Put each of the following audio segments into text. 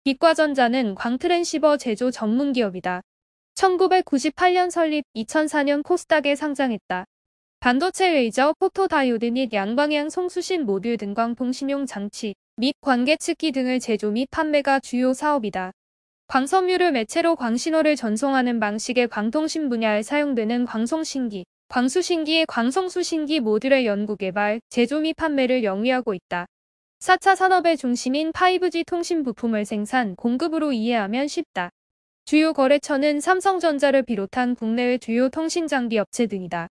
빛과전자는 광트랜시버 제조 전문 기업이다. 1998년 설립, 2004년 코스닥에 상장했다. 반도체 레이저, 포토다이오드 및 양방향 송수신 모듈 등 광통신용 장치 및 관계측기 등을 제조 및 판매가 주요 사업이다. 광섬유를 매체로 광신호를 전송하는 방식의 광통신 분야에 사용되는 광송신기, 광수신기의 광송수신기 모듈의 연구개발, 제조 및 판매를 영위하고 있다. 4차 산업의 중심인 5G 통신 부품을 생산, 공급으로 이해하면 쉽다. 주요 거래처는 삼성전자를 비롯한 국내의 주요 통신장비 업체 등이다.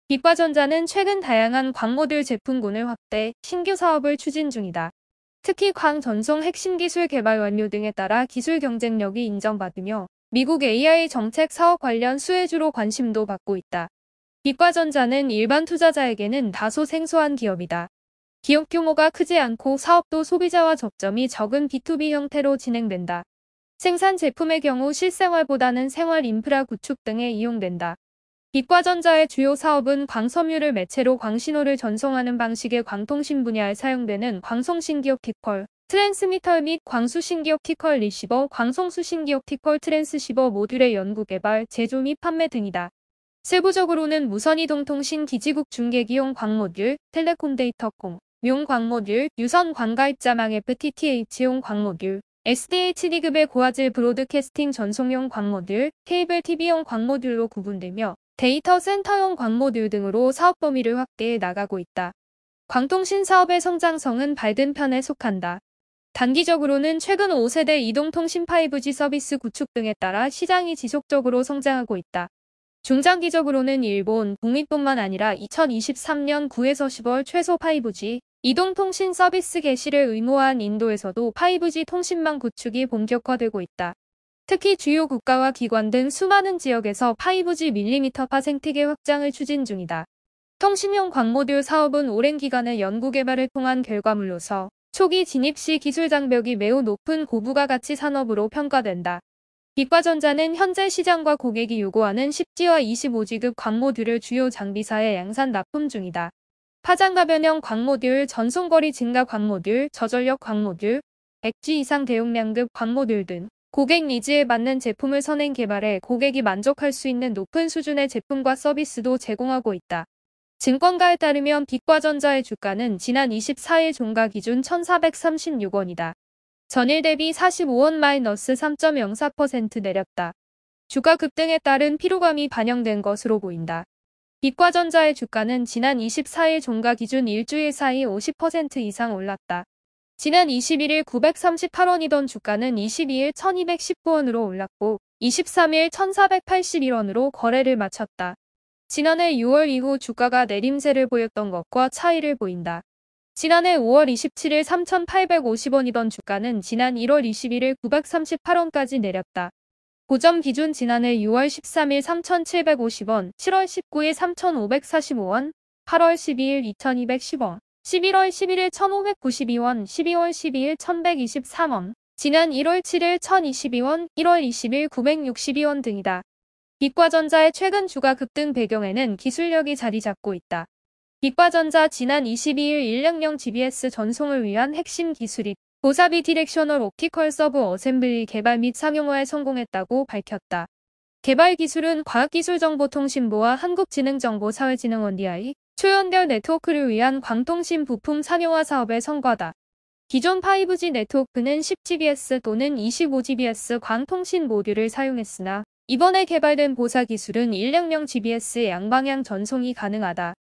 빛과전자는 최근 다양한 광모듈 제품군을 확대, 신규 사업을 추진 중이다. 특히 광전송 핵심 기술 개발 완료 등에 따라 기술 경쟁력이 인정받으며 미국 AI 정책 사업 관련 수혜주로 관심도 받고 있다. 빛과전자는 일반 투자자에게는 다소 생소한 기업이다. 기업 규모가 크지 않고 사업도 소비자와 접점이 적은 B2B 형태로 진행된다. 생산 제품의 경우 실생활보다는 생활 인프라 구축 등에 이용된다. 빛과전자의 주요 사업은 광섬유를 매체로 광신호를 전송하는 방식의 광통신 분야에 사용되는 광송신기 옵티컬 트랜스미터 및 광수신기 옵티컬 리시버, 광송수신기 옵티컬 트랜스시버 모듈의 연구 개발, 제조 및 판매 등이다. 세부적으로는 무선이동통신 기지국 중계기용 광모듈, 텔레콤 데이터콤 용 광모듈, 유선 광가입자망 FTTH용 광모듈, SDHD급의 고화질 브로드캐스팅 전송용 광모듈, 케이블 TV용 광모듈로 구분되며 데이터 센터용 광모듈 등으로 사업 범위를 확대해 나가고 있다. 광통신 사업의 성장성은 밝은 편에 속한다. 단기적으로는 최근 5세대 이동통신 5G 서비스 구축 등에 따라 시장이 지속적으로 성장하고 있다. 중장기적으로는 일본, 북미뿐만 아니라 2023년 9에서 10월 최소 5G 이동통신 서비스 개시를 의무화한 인도에서도 5G 통신망 구축이 본격화되고 있다. 특히 주요 국가와 기관 등 수많은 지역에서 5G 밀리미터파 생태계 확장을 추진 중이다. 통신용 광모듈 사업은 오랜 기간의 연구개발을 통한 결과물로서 초기 진입 시 기술 장벽이 매우 높은 고부가가치 산업으로 평가된다. 빛과전자는 현재 시장과 고객이 요구하는 10G와 25G급 광모듈을 주요 장비사에 양산 납품 중이다. 파장가변형 광모듈, 전송거리 증가 광모듈, 저전력 광모듈, 100G 이상 대용량급 광모듈 등 고객 니즈에 맞는 제품을 선행 개발해 고객이 만족할 수 있는 높은 수준의 제품과 서비스도 제공하고 있다. 증권가에 따르면 빛과전자의 주가는 지난 24일 종가 기준 1,436원이다. 전일 대비 45원-3.04% 내렸다. 주가 급등에 따른 피로감이 반영된 것으로 보인다. 빛과전자의 주가는 지난 24일 종가 기준 일주일 사이 50% 이상 올랐다. 지난 21일 938원이던 주가는 22일 1219원으로 올랐고 23일 1481원으로 거래를 마쳤다. 지난해 6월 이후 주가가 내림세를 보였던 것과 차이를 보인다. 지난해 5월 27일 3,850원이던 주가는 지난 1월 21일 938원까지 내렸다. 고점 기준 지난해 6월 13일 3,750원, 7월 19일 3,545원, 8월 12일 2,210원, 11월 11일 1,592원, 12월 12일 1,123원, 지난 1월 7일 1,022원, 1월 20일 962원 등이다. 빛과전자의 최근 주가 급등 배경에는 기술력이 자리 잡고 있다. 빛과전자 지난 22일 100GBS 전송을 위한 핵심 기술인 고사비 디렉셔널 옵티컬 서브 어셈블리 개발 및 상용화에 성공했다고 밝혔다. 개발 기술은 과학기술정보통신부와 한국지능정보사회진흥원 DI, 초연결 네트워크를 위한 광통신 부품 상용화 사업의 성과다. 기존 5G 네트워크는 10GBS 또는 25GBS 광통신 모듈을 사용했으나 이번에 개발된 보사 기술은 100GBS 양방향 전송이 가능하다.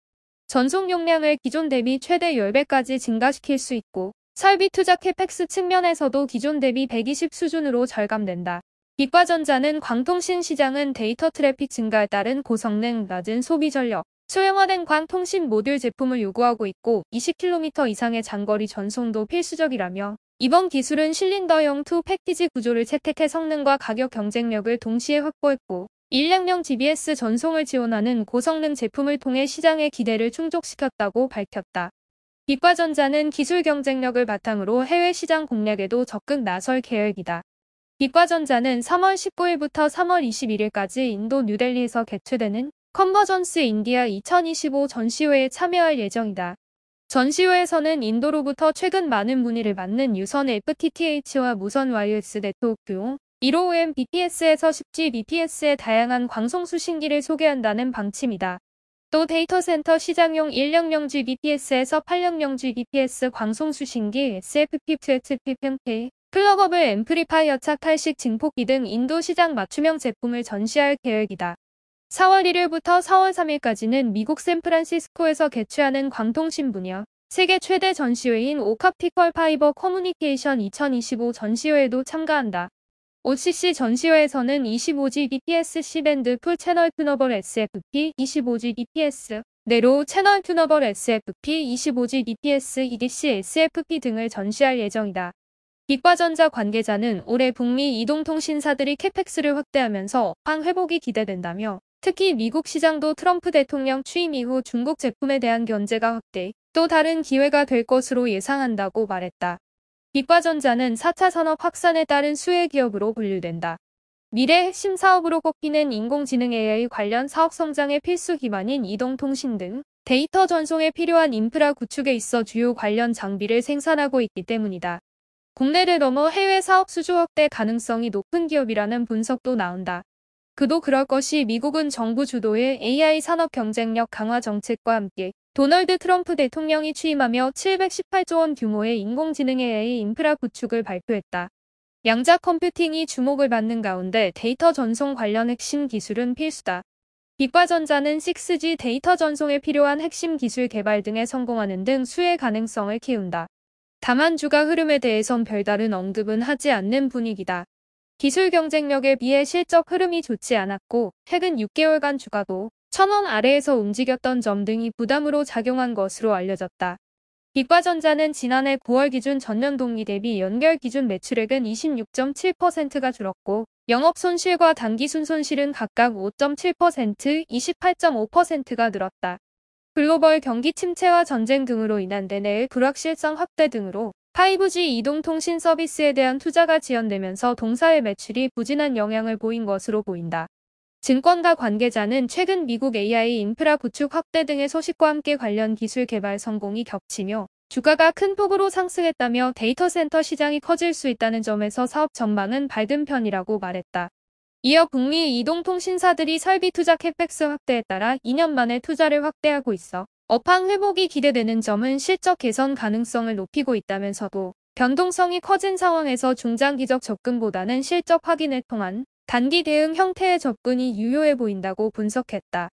전송 용량을 기존 대비 최대 10배까지 증가시킬 수 있고 설비 투자 캐펙스 측면에서도 기존 대비 120 수준으로 절감된다. 빛과전자는 광통신 시장은 데이터 트래픽 증가에 따른 고성능, 낮은 소비 전력, 소형화된 광통신 모듈 제품을 요구하고 있고 20km 이상의 장거리 전송도 필수적이라며 이번 기술은 실린더형 2 패키지 구조를 채택해 성능과 가격 경쟁력을 동시에 확보했고 100GBS 전송을 지원하는 고성능 제품을 통해 시장의 기대를 충족시켰다고 밝혔다. 빛과전자는 기술 경쟁력을 바탕으로 해외 시장 공략에도 적극 나설 계획이다. 빛과전자는 3월 19일부터 3월 21일까지 인도 뉴델리에서 개최되는 컨버전스 인디아 2025 전시회에 참여할 예정이다. 전시회에서는 인도로부터 최근 많은 문의를 받는 유선 FTTH와 무선 와이어리스 네트워크용 1500mbps에서 10Gbps의 다양한 방송 수신기를 소개한다는 방침이다. 또 데이터 센터 시장용 100Gbps에서 800Gbps 방송 수신기 SFP2XP 플러거블 앰플리파이어 착 탈식 증폭기 등 인도 시장 맞춤형 제품을 전시할 계획이다. 4월 1일부터 4월 3일까지는 미국 샌프란시스코에서 개최하는 광통신 분야 세계 최대 전시회인 오캅티컬 파이버 커뮤니케이션 2025 전시회에도 참가한다. OCC 전시회에서는 25Gbps C밴드 풀 채널 튜너블 SFP 25Gbps 내로 채널 튜너블 SFP 25Gbps EDC SFP 등을 전시할 예정이다. 빛과전자 관계자는 올해 북미 이동통신사들이 캐펙스를 확대하면서 업황 회복이 기대된다며 특히 미국 시장도 트럼프 대통령 취임 이후 중국 제품에 대한 견제가 확대, 또 다른 기회가 될 것으로 예상한다고 말했다. 빛과전자는 4차 산업 확산에 따른 수혜 기업으로 분류된다. 미래 핵심 사업으로 꼽히는 인공지능 AI 관련 사업 성장의 필수 기반인 이동통신 등 데이터 전송에 필요한 인프라 구축에 있어 주요 관련 장비를 생산하고 있기 때문이다. 국내를 넘어 해외 사업 수주 확대 가능성이 높은 기업이라는 분석도 나온다. 그도 그럴 것이 미국은 정부 주도의 AI 산업 경쟁력 강화 정책과 함께 도널드 트럼프 대통령이 취임하며 718조 원 규모의 인공지능 AI 인프라 구축을 발표했다. 양자 컴퓨팅이 주목을 받는 가운데 데이터 전송 관련 핵심 기술은 필수다. 빛과전자는 6G 데이터 전송에 필요한 핵심 기술 개발 등에 성공하는 등 수혜 가능성을 키운다. 다만 주가 흐름에 대해선 별다른 언급은 하지 않는 분위기다. 기술 경쟁력에 비해 실적 흐름이 좋지 않았고 최근 6개월간 주가도 1,000원 아래에서 움직였던 점 등이 부담으로 작용한 것으로 알려졌다. 빛과전자는 지난해 9월 기준 전년 동기 대비 연결 기준 매출액은 26.7%가 줄었고 영업 손실과 단기 순손실은 각각 5.7%, 28.5%가 늘었다. 글로벌 경기 침체와 전쟁 등으로 인한 내내의 불확실성 확대 등으로 5G 이동통신 서비스에 대한 투자가 지연되면서 동사의 매출이 부진한 영향을 보인 것으로 보인다. 증권가 관계자는 최근 미국 AI 인프라 구축 확대 등의 소식과 함께 관련 기술 개발 성공이 겹치며 주가가 큰 폭으로 상승했다며 데이터 센터 시장이 커질 수 있다는 점에서 사업 전망은 밝은 편이라고 말했다. 이어 북미 이동통신사들이 설비 투자 캐펙스 확대에 따라 2년 만에 투자를 확대하고 있어 업황 회복이 기대되는 점은 실적 개선 가능성을 높이고 있다면서도 변동성이 커진 상황에서 중장기적 접근보다는 실적 확인을 통한 단기 대응 형태의 접근이 유효해 보인다고 분석했다.